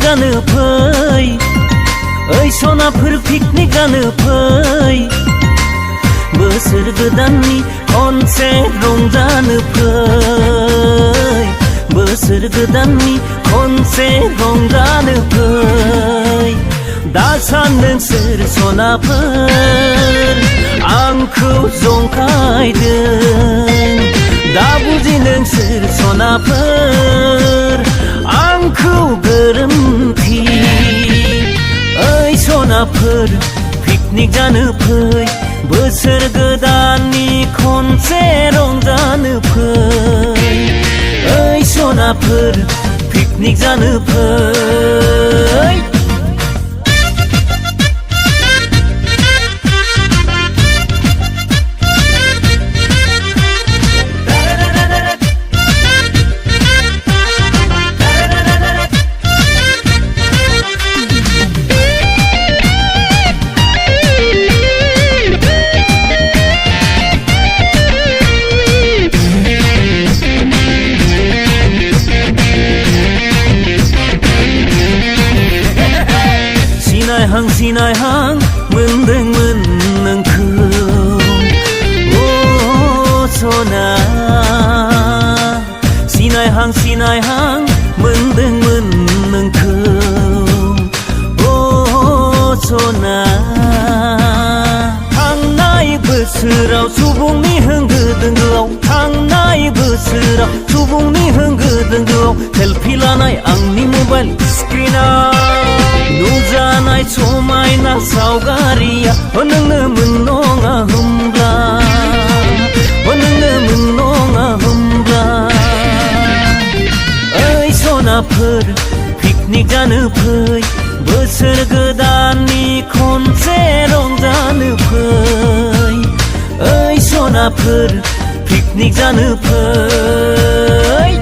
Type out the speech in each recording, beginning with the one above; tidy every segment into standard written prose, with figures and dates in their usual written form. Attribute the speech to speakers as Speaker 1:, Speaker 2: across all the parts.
Speaker 1: जानो फै ओइ सनाफोर पिकनिक जानो फै बोसोर गोदाननि खनसे रंजानो फै बोसोर गोदाननि खनसे रंजानो फै दा सानदों सोर सनाफोर आंखौ जंखायदों दा बुजिदों सोर सनाफोर आंखौ गोरोन्थि ओइ सनाफोर पिकनिक जानो फै बोसोर गोदाननि खनसे रंजानो फै ओइ सनाफोर पिकनिक जानो फै सिनायहां मोनदोंमोन नोंखौ अ सना सिनायहां मोनदोंमोन नोंखौ अ सना थांनाय बोसोराव सुबुंनि होंगो दोंगोआव थांनाय बोसोराव सुबुंनि होंगो दोंगोआव सेलफि लानाय आंनि मबाइल स्क्रिनाव नुजानाय समायना सावगारिया नोंनोमोन नङा होमब्ला नोंनोमोन नङा होमब्ला ओइ सनाफोर पिकनिक जानो फै बोसोर गोदाननि खनसे रंजानो फै ओइ सनाफोर पिकनिक जानो फै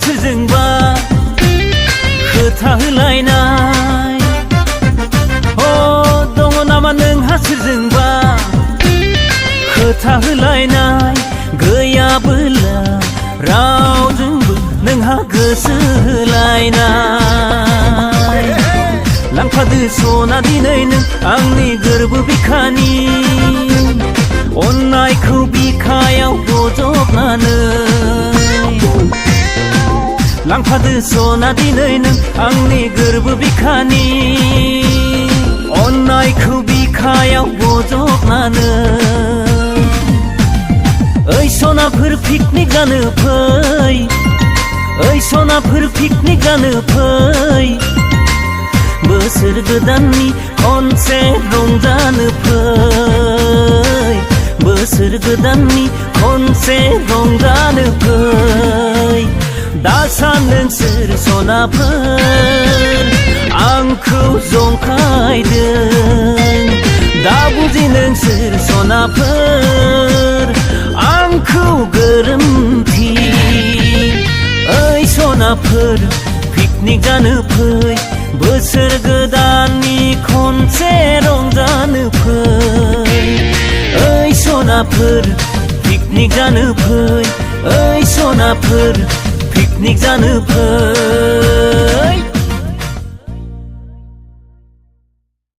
Speaker 1: सोरजोंबा खोथा होलायनाय अ दङ नामा नोंहा सोरजोंबा खोथा होलायनाय गैयाबोला रावजोंबो नोंहा गोसो होलायनाय लांफादो सना दिनै नों आंनि गोरबो बिखानि अननायखौ बिखायाव बजबनानै लांफादो सना दिनै नों आंनि गोरबो बिखानि अननायखौ बिखायाव बजबनानै ओइ सनाफोर पिकनिक जानो फै ओइ सनाफोर पिकनिक जानो फै बोसोर गोदाननि खनसे रंजानो फै बोसोर गोदाननि खनसे रंजानो फै दा सानदों सोर सनाफोर आंखौ जंखायदों दा बुजिदों सोर सनाफोर आंखौ गोरोन्थि ओइ सनाफोर पिकनिक जानो फै बोसोर गोदाननि खनसे रंजानो फै ओइ सनाफोर पिकनिक जानो फै ओइ सनाफोर पिकनिक जानो फै